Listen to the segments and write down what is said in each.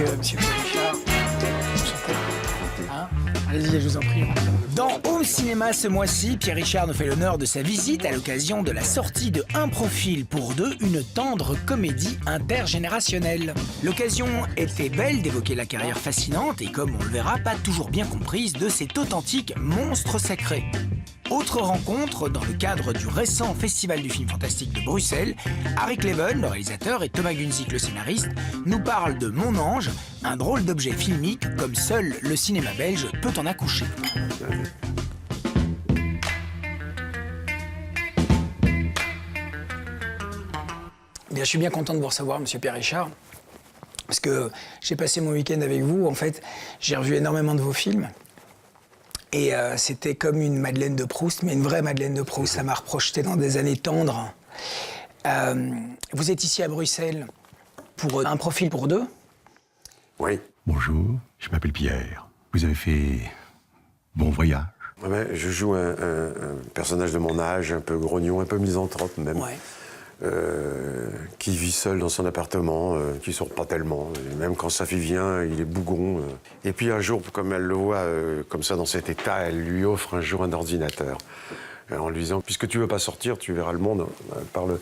monsieur Richard. Enchanté. Hein? Allez-y, je vous en prie. Dans Home Cinéma ce mois-ci, Pierre Richard nous fait l'honneur de sa visite à l'occasion de la sortie de Un profil pour deux, une tendre comédie intergénérationnelle. L'occasion était belle d'évoquer la carrière fascinante et, comme on le verra, pas toujours bien comprise de cet authentique monstre sacré. Autre rencontre, dans le cadre du récent Festival du film fantastique de Bruxelles, Harry Cleven, le réalisateur, et Thomas Gunzik, le scénariste, nous parlent de Mon Ange, un drôle d'objet filmique comme seul le cinéma belge peut en accoucher. Bien, je suis bien content de vous recevoir, monsieur Pierre Richard, parce que j'ai passé mon week-end avec vous. En fait, j'ai revu énormément de vos films. Et c'était comme une Madeleine de Proust, mais une vraie Madeleine de Proust. Ça m'a reprojeté dans des années tendres. Vous êtes ici à Bruxelles pour Un profil pour deux? Oui. Bonjour, je m'appelle Pierre. Vous avez fait bon voyage. Ouais, je joue un personnage de mon âge, un peu grognon, un peu misanthrope même. Ouais. Qui vit seul dans son appartement, qui sort pas tellement. Et même quand sa fille vient, il est bougon. Et puis un jour, comme elle le voit comme ça dans cet état, elle lui offre un jour un ordinateur. En lui disant, puisque tu veux pas sortir, tu verras le monde par le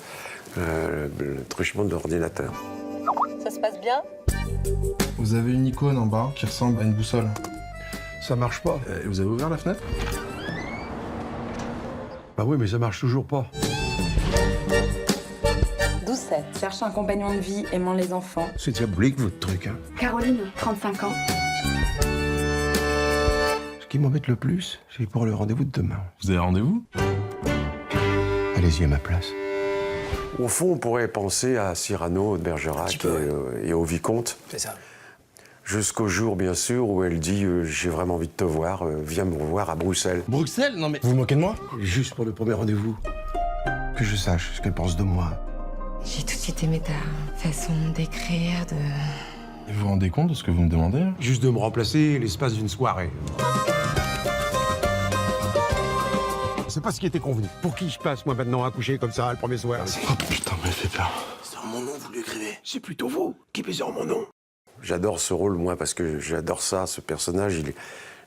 truchement de l'ordinateur. Ça se passe bien? Vous avez une icône en bas qui ressemble à une boussole. Ça marche pas. Vous avez ouvert la fenêtre? Bah oui, mais ça marche toujours pas. 12-7. Cherche un compagnon de vie aimant les enfants. C'est diabolique, votre truc, hein. Caroline, 35 ans. Ce qui m'embête le plus, c'est pour le rendez-vous de demain. Vous avez rendez-vous? Allez-y à ma place. Au fond, on pourrait penser à Cyrano de Bergerac et au Vicomte. C'est ça. Jusqu'au jour, bien sûr, où elle dit j'ai vraiment envie de te voir, viens me revoir à Bruxelles. Bruxelles? Non mais... Vous vous moquez de moi? Juste pour le premier rendez-vous. Que je sache ce qu'elle pense de moi. J'ai tout de suite aimé ta façon d'écrire, de... Vous vous rendez compte de ce que vous me demandez là? Juste de me remplacer l'espace d'une soirée. C'est pas ce qui était convenu. Pour qui je passe, moi, maintenant, à coucher comme ça, le premier soir? Oh putain, mais fait peur. C'est en mon nom, vous l'écrivez. C'est plutôt vous qui pesez en mon nom. J'adore ce rôle, moi, parce que j'adore ça, ce personnage.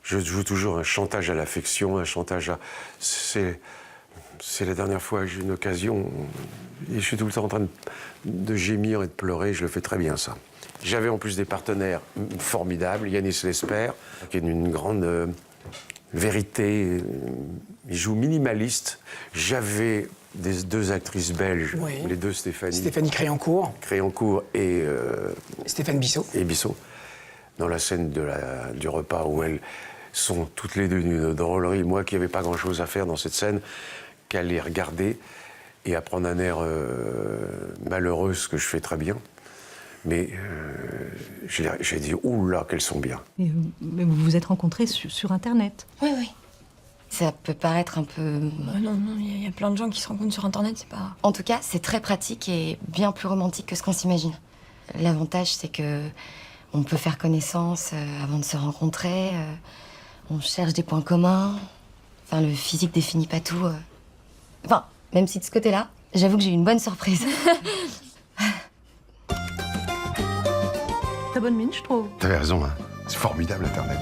Je joue toujours un chantage à l'affection, un chantage à... C'est la dernière fois que j'ai une occasion, et je suis tout le temps en train de gémir et de pleurer, je le fais très bien, ça. J'avais en plus des partenaires formidables, Yanis Lesper, qui est d'une grande vérité, il joue minimaliste. J'avais deux actrices belges, Oui. les deux Stéphanie. Stéphanie Créancourt. Créancourt et... Stéphane Bissot. Et Bissot, dans la scène du repas où elles sont toutes les deux d'une drôlerie. Moi qui n'avais pas grand-chose à faire dans cette scène, qu'à les regarder et à prendre un air malheureux, ce que je fais très bien. Mais j'ai dit, oula, qu'elles sont bien. Mais vous vous êtes rencontrés sur Internet? Oui, oui. Ça peut paraître un peu... Non, il y a plein de gens qui se rencontrent sur Internet, c'est pas... En tout cas, c'est très pratique et bien plus romantique que ce qu'on s'imagine. L'avantage, c'est que on peut faire connaissance avant de se rencontrer. On cherche des points communs. Enfin, le physique définit pas tout. Enfin, même si de ce côté-là, j'avoue que j'ai eu une bonne surprise. Très bonne mine, je trouve. T'avais raison, hein. C'est formidable, Internet.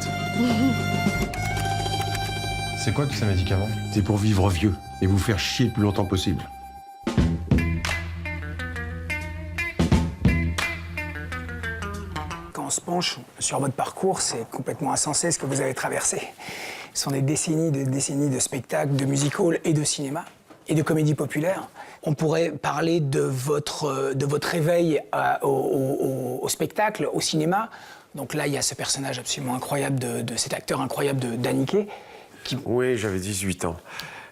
C'est quoi tous ces médicaments? C'est pour vivre vieux et vous faire chier le plus longtemps possible. Quand on se penche sur votre parcours, c'est complètement insensé ce que vous avez traversé. Ce sont des décennies de spectacles, de music-hall et de cinéma, et de comédie populaire. On pourrait parler de votre réveil au spectacle, au cinéma. Donc là, il y a ce personnage absolument incroyable de cet acteur incroyable de Daniké. Oui, j'avais 18 ans.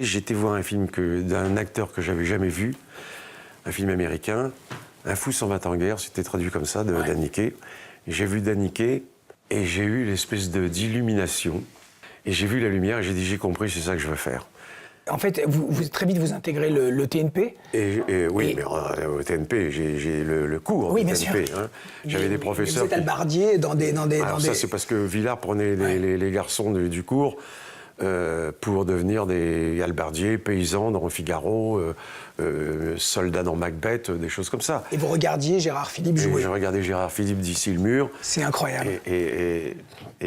J'étais voir un film d'un acteur que j'avais jamais vu, un film américain, Un fou s'en va en guerre, c'était traduit comme ça, de Daniké. J'ai vu Daniké et j'ai eu l'espèce d'illumination. Et j'ai vu la lumière et j'ai dit, j'ai compris, c'est ça que je veux faire. En fait, très vite, vous intégrez le TNP. Oui, mais au TNP, j'ai le cours oui, du bien TNP. sûr. Hein. J'avais des professeurs... Vous êtes albardier dans des... Alors ça, c'est parce que Villard prenait les garçons du cours pour devenir des halbardiers, paysans dans Figaro, soldats dans Macbeth, des choses comme ça. Et vous regardiez Gérard Philippe jouer. Et je regardais Gérard Philippe d'ici le mur. C'est incroyable. Et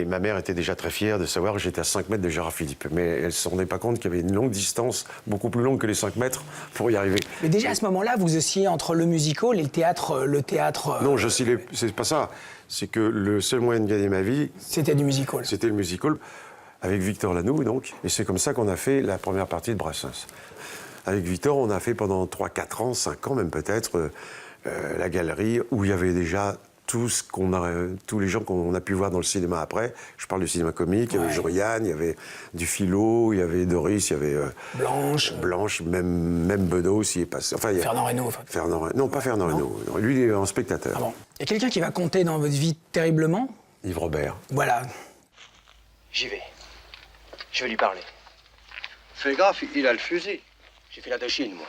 ma mère était déjà très fière de savoir que j'étais à 5 mètres de Gérard Philippe. Mais elle ne se rendait pas compte qu'il y avait une longue distance, beaucoup plus longue que les 5 mètres, pour y arriver. Mais déjà à ce moment-là, vous oscillez entre le musical et le théâtre. Non, c'est pas ça. C'est que le seul moyen de gagner ma vie... C'était du musical. C'était le musical, avec Victor Lanoux, donc. Et c'est comme ça qu'on a fait la première partie de Brassens. Avec Victor, on a fait pendant 3-4 ans, 5 ans même peut-être, la galerie, où il y avait déjà tous les gens qu'on a pu voir dans le cinéma après. Je parle du cinéma comique, il y avait Jean-Yann, il y avait du Philo, il y avait Doris, il y avait... Blanche, même Bedeau s'y est passé. Enfin, Fernand Reynaud. Non, pas Fernand Reynaud. Non, lui, il est en spectateur. Ah bon. Il y a quelqu'un qui va compter dans votre vie terriblement? Yves Robert. Voilà. J'y vais. Je vais lui parler. Fais gaffe, il a le fusil. J'ai fait la de Chine, moi.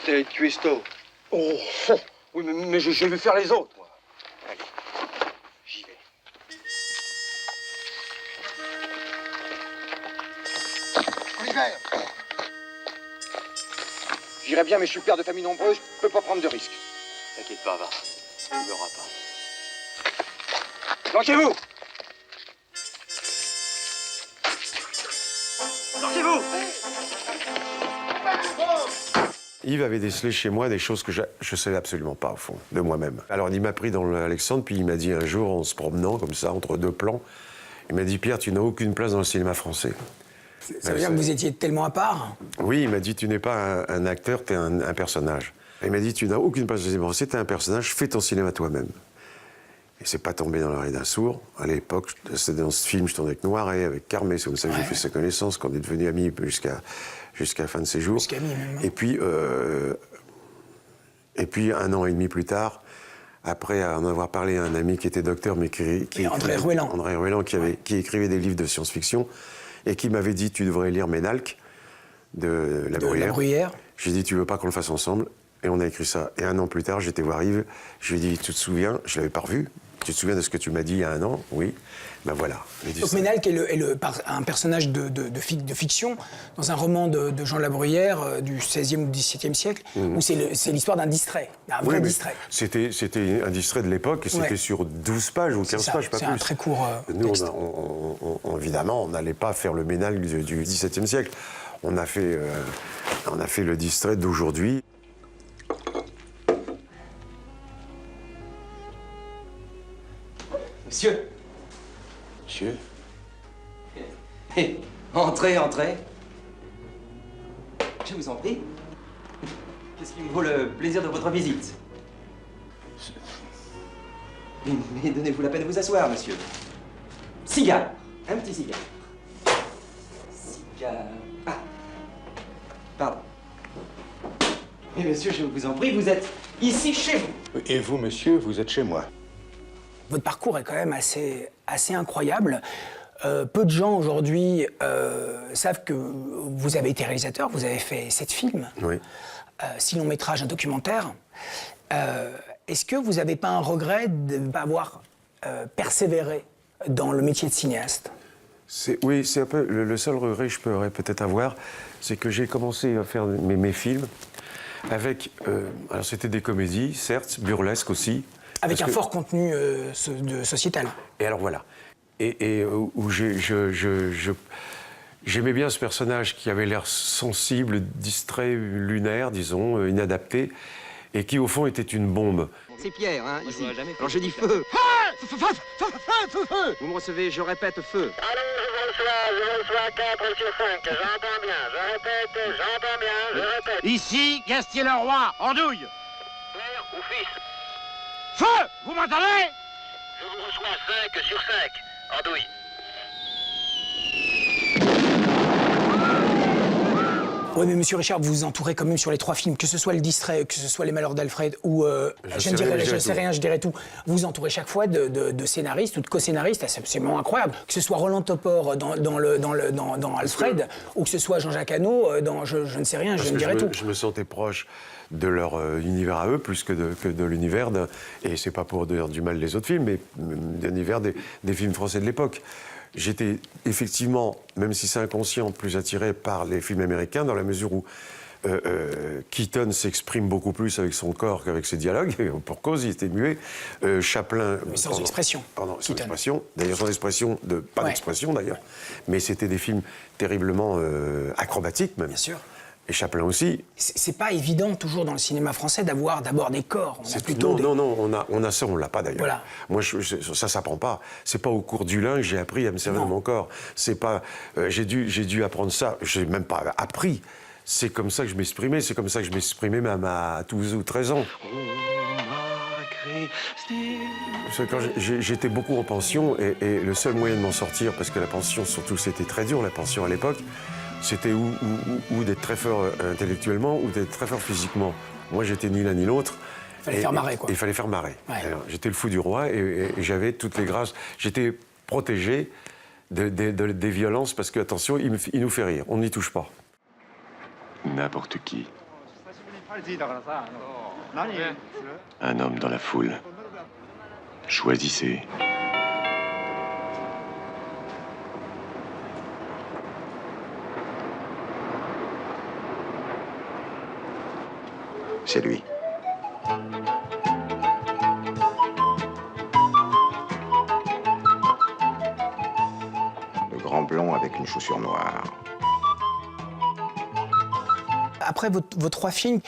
T'es cuistot. Oh, oui, mais je vais faire les autres, moi. Allez, j'y vais. Oliver! J'irai bien, mais je suis père de famille nombreuse, je peux pas prendre de risques. T'inquiète pas, va. Tu ne m'auras pas. Lancez-vous! Lancez-vous! Yves avait décelé chez moi des choses que je ne savais absolument pas, au fond, de moi-même. Alors, il m'a pris dans l'Alexandre, puis il m'a dit un jour, en se promenant comme ça, entre deux plans, il m'a dit « Pierre, tu n'as aucune place dans le cinéma français. » Ça veut dire que vous étiez tellement à part? Oui, il m'a dit « Tu n'es pas un acteur, tu es un personnage. » Il m'a dit « Tu n'as aucune place dans le cinéma français, tu es un personnage, fais ton cinéma toi-même. » Et c'est pas tombé dans l'oreille d'un sourd. À l'époque, c'était dans ce film, je tournais avec Noiret, avec Carmé, c'est comme ça que j'ai fait sa connaissance, qu'on est devenus amis jusqu'à la fin de ses jours. Jusqu'à mi-même. Et puis, 1 an et demi plus tard, après en avoir parlé à un ami qui était docteur, mais André Rouellan. André Rouellan, qui écrivait des livres de science-fiction, et qui m'avait dit « Tu devrais lire Ménalque » de La Bruyère. J'ai dit « Tu veux pas qu'on le fasse ensemble ?» Et on a écrit ça. Et 1 an plus tard, j'étais voir Yves, je lui ai dit « Tu te souviens ?» Je l'avais pas revu. « Tu te souviens de ce que tu m'as dit il y a 1 an ?» Oui. Ben voilà. Donc Ménalque est un personnage de fiction dans un roman de Jean Labruyère du XVIe ou XVIIe siècle, où c'est l'histoire d'un distrait, d'un vrai distrait. C'était un distrait de l'époque, et c'était sur 12 pages ou 15 pages, pas plus. C'est un très court texte. Nous, évidemment, on n'allait pas faire le Ménalque du XVIIe siècle. On a fait le distrait d'aujourd'hui. Monsieur. Monsieur. Entrez, entrez. Je vous en prie. Qu'est-ce qui me vaut le plaisir de votre visite? Mais donnez-vous la peine de vous asseoir, monsieur. Cigare. Un petit cigare. Cigare. Ah. Pardon. Mais monsieur, je vous en prie, vous êtes ici chez vous. Et vous, monsieur, vous êtes chez moi. Votre parcours est quand même assez incroyable. Peu de gens aujourd'hui savent que vous avez été réalisateur, vous avez fait 7 films, 6 longs métrages, un documentaire. Est-ce que vous n'avez pas un regret de ne pas avoir persévéré dans le métier de cinéaste? Oui, c'est un peu le seul regret que je pourrais peut-être avoir, c'est que j'ai commencé à faire mes films avec... alors c'était des comédies, certes, burlesques aussi. Avec un fort contenu sociétal. Et alors voilà. Et où j'aimais bien ce personnage qui avait l'air sensible, distrait, lunaire, disons, inadapté, et qui au fond était une bombe. C'est Pierre, hein, ici. Alors je dis feu. Vous me recevez, je répète feu. Alors je reçois 4 sur 5, j'entends bien, je répète, j'entends bien, je répète. Ici, Gastier-le-Roi, andouille. Père ou fils? Feu! Vous m'entendez? Je vous reçois 5 sur 5, andouille. Oui, mais Monsieur Richard, vous vous entourez quand même sur les 3 films, que ce soit Le Distrait, que ce soit Les Malheurs d'Alfred ou Je ne sais rien, je dirais tout. Vous vous entourez chaque fois de scénaristes ou de co-scénaristes, c'est absolument incroyable. Que ce soit Roland Topor dans Alfred, ou que ce soit Jean-Jacques Hano dans Je ne sais rien, je ne dirai tout. Je me sentais proche de leur univers à eux, plus que de l'univers, et c'est pas pour dire du mal des autres films, mais de l'univers des films français de l'époque. J'étais effectivement, même si c'est inconscient, plus attiré par les films américains, dans la mesure où Keaton s'exprime beaucoup plus avec son corps qu'avec ses dialogues, pour cause, il était muet. Chaplin... Mais sans expression. Pardon, sans expression. D'ailleurs, sans expression, pas d'expression d'ailleurs. Mais c'était des films terriblement acrobatiques, même. Bien sûr. Et Chaplin aussi. C'est pas évident, toujours dans le cinéma français, d'avoir d'abord des corps. On a plutôt non, on a ça, on l'a pas d'ailleurs. Voilà. Moi, ça s'apprend pas. C'est pas au cours du lin que j'ai appris à me servir de mon corps. C'est pas... j'ai dû apprendre ça. J'ai même pas appris. C'est comme ça que je m'exprimais. C'est comme ça que je m'exprimais même à 12 ou 13 ans. Quand j'étais beaucoup en pension, et le seul moyen de m'en sortir, parce que la pension, surtout, c'était très dur, la pension à l'époque, c'était ou d'être très fort intellectuellement ou d'être très fort physiquement. Moi, j'étais ni l'un ni l'autre. Il fallait faire marrer, quoi. Il fallait faire marrer. Ouais. J'étais le fou du roi et j'avais toutes les grâces. J'étais protégé des violences parce que, attention, il nous fait rire. On n'y touche pas. N'importe qui. Un homme dans la foule. Choisissez. C'est lui. Le grand blond avec une chaussure noire. Après vos 3 films,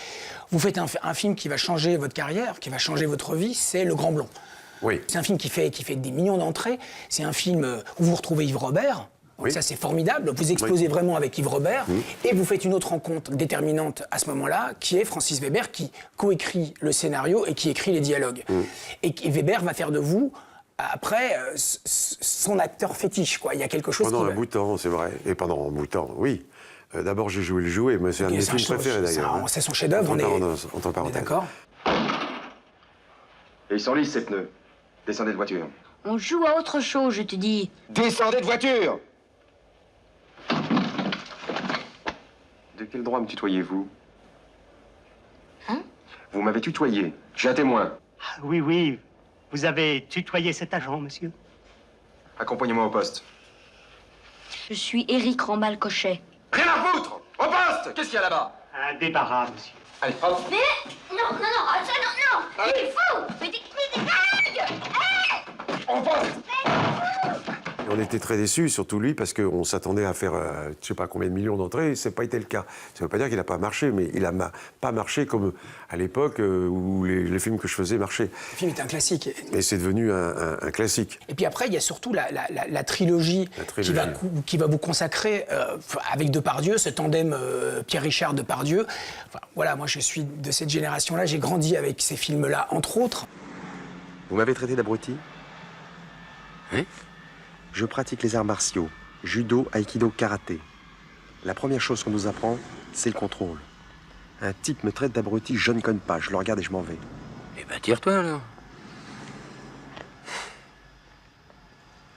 vous faites un film qui va changer votre carrière, qui va changer votre vie, c'est Le Grand Blond. Oui. C'est un film qui fait des millions d'entrées. C'est un film où vous retrouvez Yves Robert. Oui. Ça, c'est formidable. Vous explosez vraiment avec Yves Robert. Et vous faites une autre rencontre déterminante à ce moment-là, qui est Francis Weber, qui coécrit le scénario et qui écrit les dialogues. Et Weber va faire de vous, après, son acteur fétiche, quoi. Il y a quelque chose Pendant qui un bout de temps, c'est vrai. Et pendant un bout de temps, oui. D'abord, j'ai joué le jouet, mais c'est un de mes films préférés, d'ailleurs. C'est son chef-d'œuvre, on est d'accord. Et ils sont lisses, ces pneus. Descendez de voiture. On joue à autre chose, je te dis. Descendez de voiture! De quel droit me tutoyez-vous? Hein? Vous m'avez tutoyé. Je suis un témoin. Oui, oui. Vous avez tutoyé cet agent, monsieur. Accompagnez-moi au poste. Je suis Éric Rambal-Cochet. Rien à foutre! Au poste! Qu'est-ce qu'il y a là-bas? Un débarras, monsieur. Allez, hop! Mais non, ça non! Allez. Il est fou! Mais t'es dingue! On poste! Et on était très déçus, surtout lui, parce qu'on s'attendait à faire, je ne sais pas combien de millions d'entrées, ça n'a pas été le cas. Ça ne veut pas dire qu'il n'a pas marché, mais il n'a pas marché comme à l'époque où les films que je faisais marchaient. Le film est un classique. Et c'est devenu un classique. Et puis après, il y a surtout la trilogie, qui va vous consacrer avec Depardieu, ce tandem Pierre-Richard Depardieu. Enfin, voilà, moi je suis de cette génération-là, j'ai grandi avec ces films-là, entre autres. Vous m'avez traité d'abruti? Hein? Je pratique les arts martiaux, judo, aïkido, karaté. La première chose qu'on nous apprend, c'est le contrôle. Un type me traite d'abruti, je ne conne pas, je le regarde et je m'en vais. Eh ben, tire-toi, alors.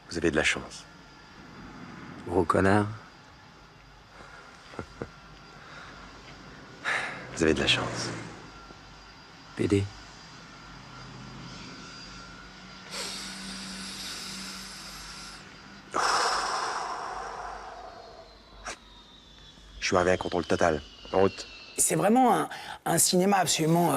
Vous avez de la chance. Gros connard. Vous avez de la chance. PD. Je suis arrivé à un contrôle total. En route. C'est vraiment un cinéma absolument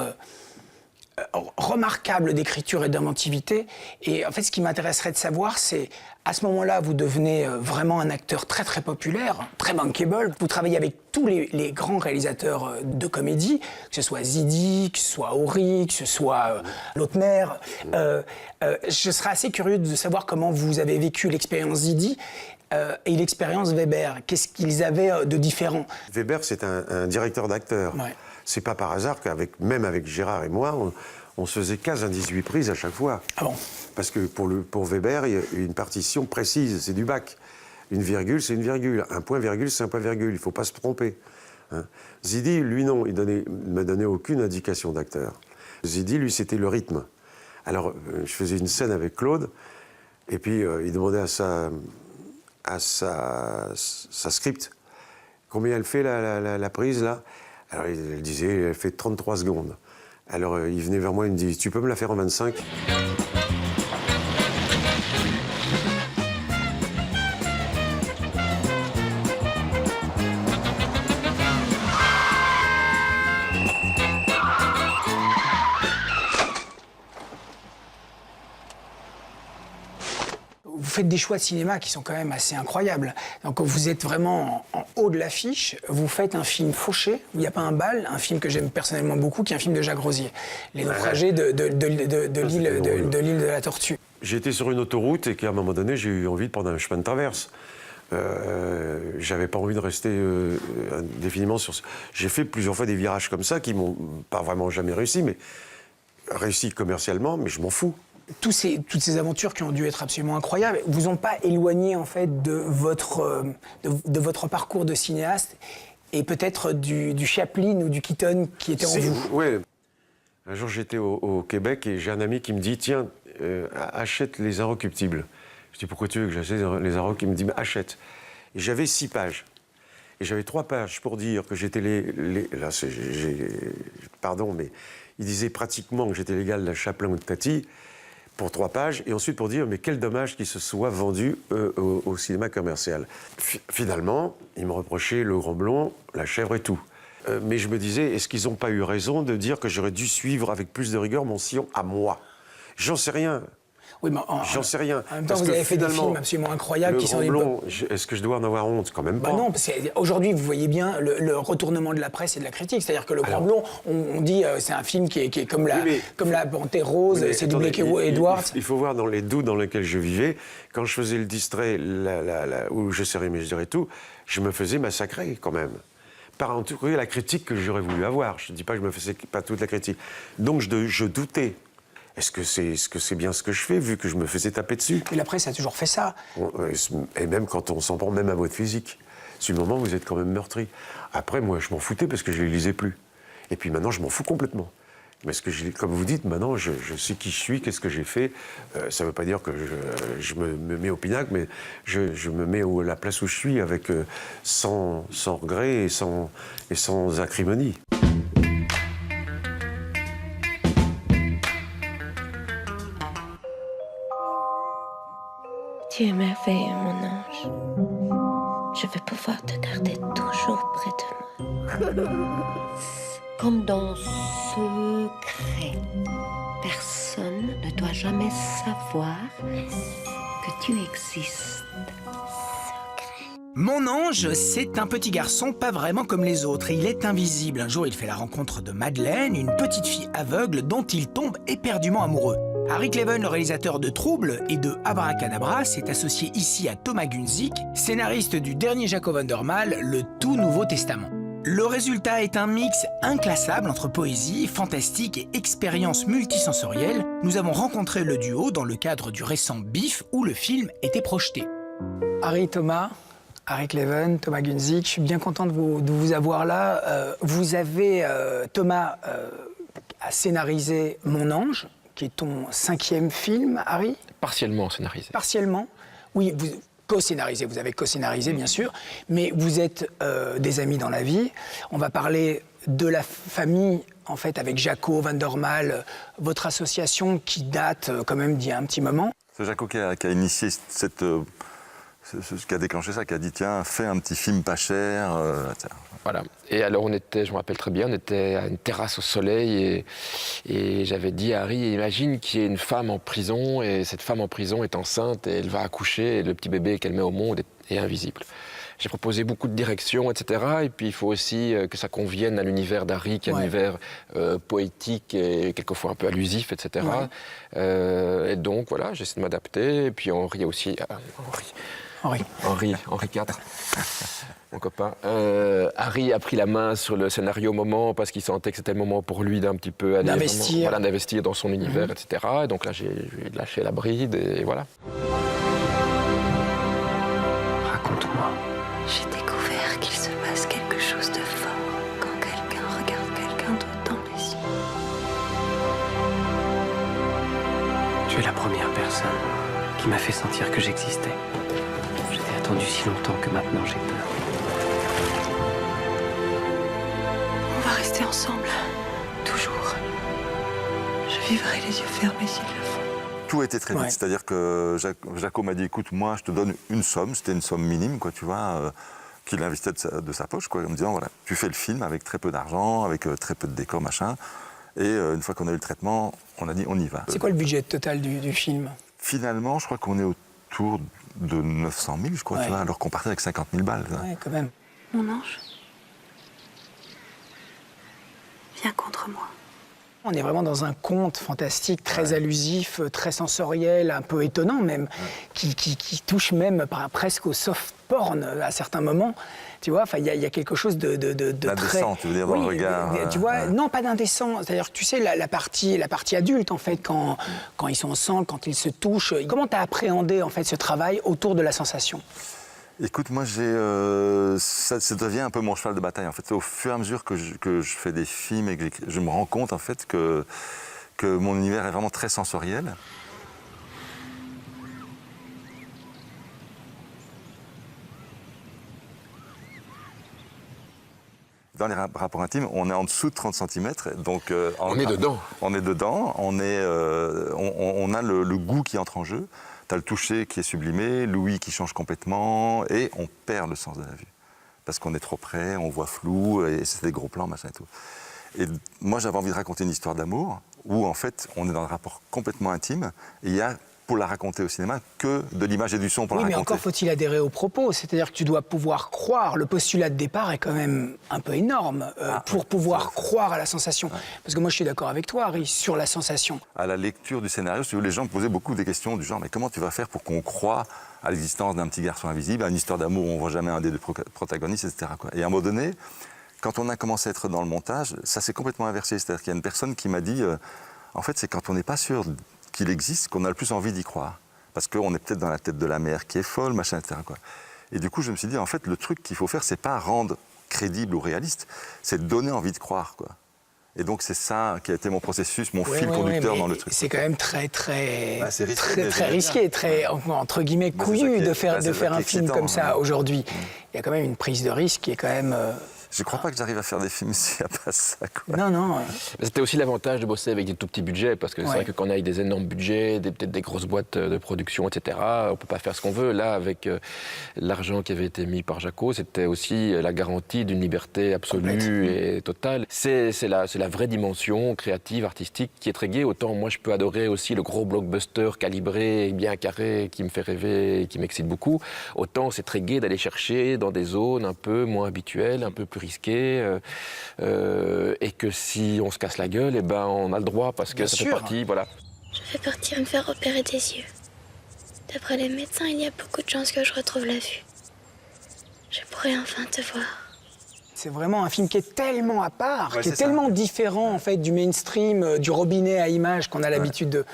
remarquable d'écriture et d'inventivité. Et en fait, ce qui m'intéresserait de savoir, c'est à ce moment-là, vous devenez vraiment un acteur très très populaire, très bankable. Vous travaillez avec tous les grands réalisateurs de comédie, que ce soit Zidi, que ce soit Horry, que ce soit Lautner. Je serais assez curieux de savoir comment vous avez vécu l'expérience Zidi et l'expérience Weber. Qu'est-ce qu'ils avaient de différent? Weber, c'est un directeur d'acteurs. Ouais. C'est pas par hasard même avec Gérard et moi, on se faisait 15 à 18 prises à chaque fois. Ah bon? Parce que pour Weber, il y a une partition précise, c'est du bac. Une virgule, c'est une virgule. Un point virgule, c'est un point virgule. Il ne faut pas se tromper. Hein. Zidi, lui, non, il ne me donnait aucune indication d'acteur. Zidi, lui, c'était le rythme. Alors, je faisais une scène avec Claude, et puis il demandait à sa script combien elle fait la prise, là. Alors elle disait, elle fait 33 secondes. Alors il venait vers moi, il me dit, tu peux me la faire en 25 ? Vous faites des choix de cinéma qui sont quand même assez incroyables. Donc vous êtes vraiment en haut de l'affiche, vous faites un film fauché, où il n'y a pas un bal, un film que j'aime personnellement beaucoup, qui est un film de Jacques Rosier, Les naufragés de l'île de la Tortue. J'étais sur une autoroute et qu'à un moment donné, j'ai eu envie de prendre un chemin de traverse. J'avais pas envie de rester indéfiniment sur... J'ai fait plusieurs fois des virages comme ça qui m'ont pas vraiment jamais réussi, mais réussi commercialement, mais je m'en fous. Toutes ces aventures qui ont dû être absolument incroyables vous ont pas éloigné en fait de votre parcours de cinéaste et peut-être du Chaplin ou du Keaton qui était en vous. Oui. Un jour j'étais au Québec et j'ai un ami qui me dit tiens, achète Les Inrecuptibles. Je dis pourquoi tu veux que j'achète Les Inrecuptibles? Il me dit achète. Et j'avais 6 pages. Et j'avais 3 pages pour dire que j'étais là, pardon, mais il disait pratiquement que j'étais l'égal de Chaplin ou de Tati. Pour 3 pages, et ensuite pour dire mais quel dommage qu'il se soit vendu au cinéma commercial. Finalement, il me reprochait Le Grand Blond, La Chèvre et tout. Mais je me disais, est-ce qu'ils n'ont pas eu raison de dire que j'aurais dû suivre avec plus de rigueur mon sillon à moi? J'en sais rien. Oui, mais j'en sais rien. En même temps, vous avez fait des films absolument incroyables qui sont des... Est-ce que je dois en avoir honte? Quand même pas. Non, parce qu'aujourd'hui, vous voyez bien le retournement de la presse et de la critique. C'est-à-dire que Le Grand Blond, on dit c'est un film qui est comme la Panthère Rose, c'est doublé Edwards. Il faut voir dans les doutes dans lesquels je vivais. Quand je faisais le distrait, où je serrais mes et tout, je me faisais massacrer quand même. Par en tout cas la critique que j'aurais voulu avoir. Je ne dis pas que je me faisais pas toute la critique. Donc je doutais. Est-ce que c'est bien ce que je fais, vu que je me faisais taper dessus? Et la presse a toujours fait ça. Et même quand on s'en prend même à votre physique. Sur le moment, vous êtes quand même meurtri. Après, moi, je m'en foutais parce que je ne les lisais plus. Et puis maintenant, je m'en fous complètement. Parce que, comme vous dites, maintenant, je sais qui je suis, qu'est-ce que j'ai fait. Ça ne veut pas dire que je me mets au pinacle, mais je me mets à la place où je suis, avec sans regret et sans acrimonie. Tu es merveilleux, mon ange. Je veux pouvoir te garder toujours près de moi. Comme dans secret. Personne ne doit jamais savoir que tu existes. Mon ange, c'est un petit garçon pas vraiment comme les autres. Il est invisible. Un jour, il fait la rencontre de Madeleine, une petite fille aveugle dont il tombe éperdument amoureux. Harry Cleven, le réalisateur de Trouble et de Abracadabra, s'est associé ici à Thomas Gunzig, scénariste du dernier Jacob van der Maal, le tout Nouveau Testament. Le résultat est un mix inclassable entre poésie, fantastique et expérience multisensorielle. Nous avons rencontré le duo dans le cadre du récent BIF où le film était projeté. Harry Cleven, Thomas Gunzig, je suis bien content de vous avoir là. Vous avez, Thomas, a scénarisé Mon Ange, qui est ton 5e film, Harry? Partiellement scénarisé. Partiellement? Oui, vous co-scénarisé, vous avez co-scénarisé, bien sûr, mais vous êtes des amis dans la vie. On va parler de la famille, en fait, avec Jaco van der Maal, votre association qui date quand même d'il y a un petit moment. C'est Jaco qui a initié ce qui a déclenché ça, qui a dit tiens, fais un petit film pas cher, etc. Voilà. Et alors je me rappelle très bien, on était à une terrasse au soleil et j'avais dit à Harry, imagine qu'il y ait une femme en prison et cette femme en prison est enceinte et elle va accoucher et le petit bébé qu'elle met au monde est invisible. J'ai proposé beaucoup de directions, etc. Et puis il faut aussi que ça convienne à l'univers d'Harry, qui est un univers poétique et quelquefois un peu allusif, etc. Ouais. Et donc voilà, j'essaie de m'adapter. Et puis Henri aussi... Henri IV, mon copain. Harry a pris la main sur le scénario au moment parce qu'il sentait que c'était le moment pour lui d'un petit peu aller d'investir dans son univers, etc. Et donc là, j'ai lâché la bride et voilà. Raconte-moi. J'ai découvert qu'il se passe quelque chose de fort quand quelqu'un regarde quelqu'un d'autre dans les yeux. Tu es la première personne qui m'a fait sentir que j'existais. J'ai attendu si longtemps que maintenant j'ai peur. On va rester ensemble. Toujours. Je vivrai les yeux fermés s'il le faut. Tout était très vite, Ouais. c'est-à-dire que Jaco m'a dit, écoute, moi je te donne une somme, c'était une somme minime, quoi, tu vois, qu'il investait de sa poche, quoi, en me disant, voilà, tu fais le film avec très peu d'argent, avec très peu de décors, machin, et une fois qu'on a eu le traitement, on a dit, on y va. C'est quoi le budget total du film? Finalement, je crois qu'on est autour de 900 000, je crois, Ouais. tu vois, alors qu'on partait avec 50 000 balles. ça. Ouais, quand même. Mon ange, viens contre moi. On est vraiment dans un conte fantastique, très allusif, très sensoriel, un peu étonnant même, qui touche même presque au soft porn à certains moments. Tu vois, il y a quelque chose de très... D'indécent, tu veux dire, dans le regard. Tu vois, non, pas d'indécent. C'est-à-dire que tu sais, la partie adulte, en fait, quand ils sont ensemble, quand ils se touchent. Comment tu as appréhendé, en fait, ce travail autour de la sensation? Écoute, moi, ça devient un peu mon cheval de bataille. En fait, au fur et à mesure que je fais des films et que je me rends compte, en fait, que mon univers est vraiment très sensoriel. Dans les rapports intimes, on est en dessous de 30 cm, donc... On est dedans. On est dedans, on a le goût qui entre en jeu. T'as le toucher qui est sublimé, l'ouïe qui change complètement, et on perd le sens de la vue. Parce qu'on est trop près, on voit flou, et c'est des gros plans, machin et tout. Et moi, j'avais envie de raconter une histoire d'amour, où en fait, on est dans un rapport complètement intime, et il y a, pour la raconter au cinéma, que de l'image et du son pour la Oui, mais raconter. encore faut-il adhérer aux propos. C'est-à-dire que tu dois pouvoir croire. Le postulat de départ est quand même un peu énorme pour pouvoir croire à la sensation. Parce que moi, je suis d'accord avec toi, Harry, sur la sensation. À la lecture du scénario, les gens me posaient beaucoup des questions du genre « Mais comment tu vas faire pour qu'on croie à l'existence d'un petit garçon invisible, à une histoire d'amour où on ne voit jamais un des deux protagonistes, etc. » Et à un moment donné, quand on a commencé à être dans le montage, ça s'est complètement inversé. C'est-à-dire qu'il y a une personne qui m'a dit en fait, c'est quand on n'est pas sûr qu'il existe qu'on a le plus envie d'y croire. Parce qu'on est peut-être dans la tête de la mère qui est folle, machin, etc. quoi. Et du coup, je me suis dit, en fait, le truc qu'il faut faire, c'est pas rendre crédible ou réaliste, c'est donner envie de croire, quoi. Et donc, c'est ça qui a été mon processus, mon fil conducteur dans le truc. C'est quand même très c'est risqué, très risqué, très, entre guillemets, couillu de faire un film comme ça aujourd'hui. Il y a quand même une prise de risque qui est quand même... Je ne crois pas que j'arrive à faire des films s'il n'y a pas ça, quoi. Non. C'était aussi l'avantage de bosser avec des tout petits budgets, parce que c'est vrai que quand on a des énormes budgets, peut-être des grosses boîtes de production, etc., on ne peut pas faire ce qu'on veut. Là, avec l'argent qui avait été mis par Jaco, c'était aussi la garantie d'une liberté absolue et totale. C'est la vraie dimension créative, artistique, qui est très gaie. Autant moi, je peux adorer aussi le gros blockbuster calibré, bien carré, qui me fait rêver et qui m'excite beaucoup. Autant c'est très gai d'aller chercher dans des zones un peu moins habituelles, un peu plus risqué, et que si on se casse la gueule, on a le droit parce que ça fait partie, voilà. Je vais partir me faire opérer des yeux. D'après les médecins, il y a beaucoup de chances que je retrouve la vue. Je pourrai enfin te voir. C'est vraiment un film qui est tellement à part, qui est tellement différent en fait du mainstream, du robinet à images qu'on a l'habitude de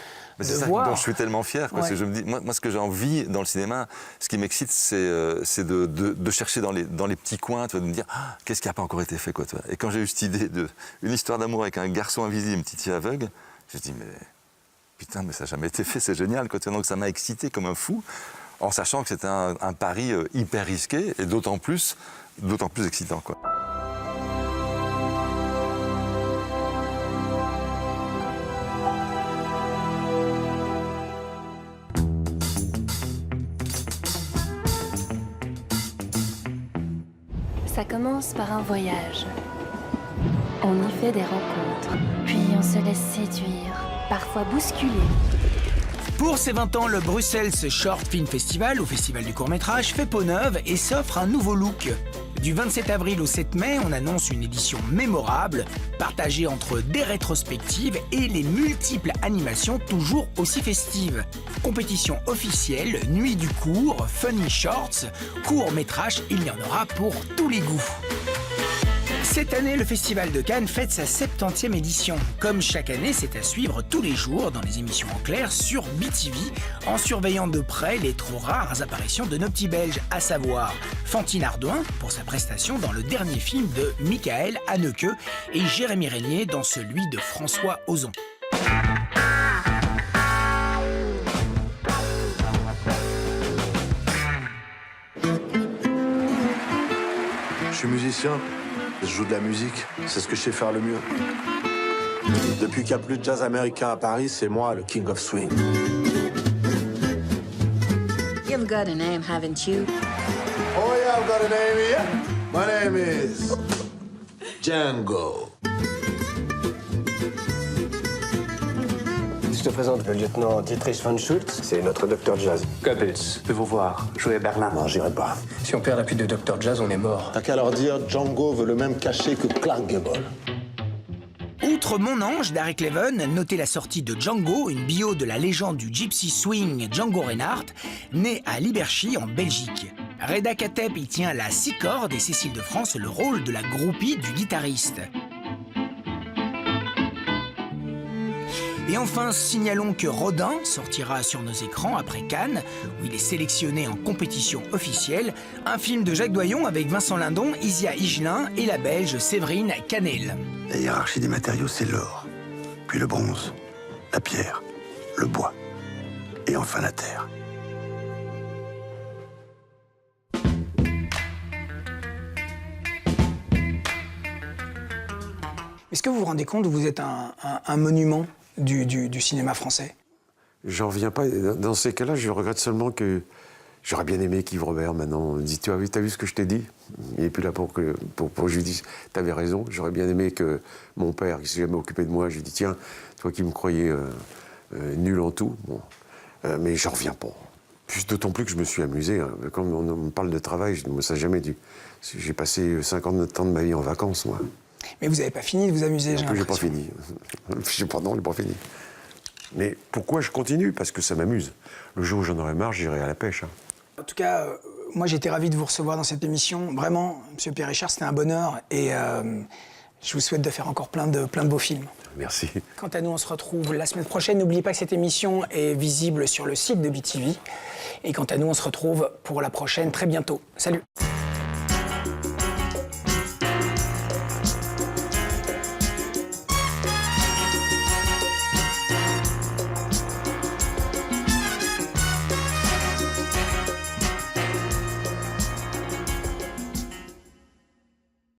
voir. Dont je suis tellement fier. Parce que je me dis, moi, ce que j'ai envie dans le cinéma, ce qui m'excite, c'est de chercher dans les petits coins, de me dire qu'est-ce qui n'a pas encore été fait, quoi. Et quand j'ai eu cette idée d'une histoire d'amour avec un garçon invisible, une petite fille aveugle, j'ai dit mais putain, mais ça n'a jamais été fait, c'est génial, quoi. Donc ça m'a excité comme un fou, en sachant que c'était un pari hyper risqué et d'autant plus excitant, quoi. Ça commence par un voyage. On y fait des rencontres, puis on se laisse séduire, parfois bousculer. Pour ses 20 ans, le Bruxelles Short Film Festival, au Festival du court-métrage, fait peau neuve et s'offre un nouveau look. Du 27 avril au 7 mai, on annonce une édition mémorable, partagée entre des rétrospectives et les multiples animations toujours aussi festives. Compétition officielle, nuit du court, funny shorts, court-métrage, il y en aura pour tous les goûts. Cette année, le Festival de Cannes fête sa 70e édition. Comme chaque année, c'est à suivre tous les jours dans les émissions en clair sur BTV, en surveillant de près les trop rares apparitions de nos petits Belges, à savoir Fantine Ardouin pour sa prestation dans le dernier film de Michael Haneke et Jérémy Régnier dans celui de François Ozon. Je suis musicien. Je joue de la musique, c'est ce que je sais faire le mieux. Depuis qu'il n'y a plus de jazz américain à Paris, c'est moi le King of Swing. You've got a name, haven't you? Oh yeah, I've got a name here. My name is Django. Je te présente le lieutenant Dietrich von Schultz. C'est notre docteur jazz. Goebbels peut vous voir jouer à Berlin. Non, j'irai pas. Si on perd l'appui de docteur jazz, on est mort. T'as qu'à leur dire Django veut le même cachet que Clark Gable. Outre Mon Ange d'Harry Cleven, notez la sortie de Django, une bio de la légende du gypsy swing Django Reinhardt, né à Liberchy en Belgique. Reda Kateb y tient la 6 cordes et Cécile de France le rôle de la groupie du guitariste. Et enfin, signalons que Rodin sortira sur nos écrans après Cannes, où il est sélectionné en compétition officielle, un film de Jacques Doyon avec Vincent Lindon, Isia Higelin et la Belge Séverine Canel. La hiérarchie des matériaux, c'est l'or, puis le bronze, la pierre, le bois, et enfin la terre. Est-ce que vous vous rendez compte que vous êtes un monument du cinéma français? J'en reviens pas. Dans ces cas-là, je regrette seulement que j'aurais bien aimé qu'Yves Robert, maintenant, me dise, t'as vu ce que je t'ai dit? Il n'est plus là pour que je lui dise, t'avais raison. J'aurais bien aimé que mon père, qui s'est jamais occupé de moi, je lui dis, tiens, toi qui me croyais nul en tout, bon, mais j'en reviens pas. D'autant plus que je me suis amusé. Hein. Quand on me parle de travail, moi, ça n'a jamais dû. J'ai passé 50 ans de ma vie en vacances, moi. Mais vous n'avez pas fini de vous amuser, j'ai j'ai pas fini. J'ai pas fini. Mais pourquoi je continue? Parce que ça m'amuse. Le jour où j'en aurai marre, j'irai à la pêche. Hein. En tout cas, moi j'étais ravi de vous recevoir dans cette émission. Vraiment, Monsieur Pierre Richard, c'était un bonheur. Et je vous souhaite de faire encore plein de beaux films. Merci. Quant à nous, on se retrouve la semaine prochaine. N'oubliez pas que cette émission est visible sur le site de BTV. Et quant à nous, on se retrouve pour la prochaine très bientôt. Salut!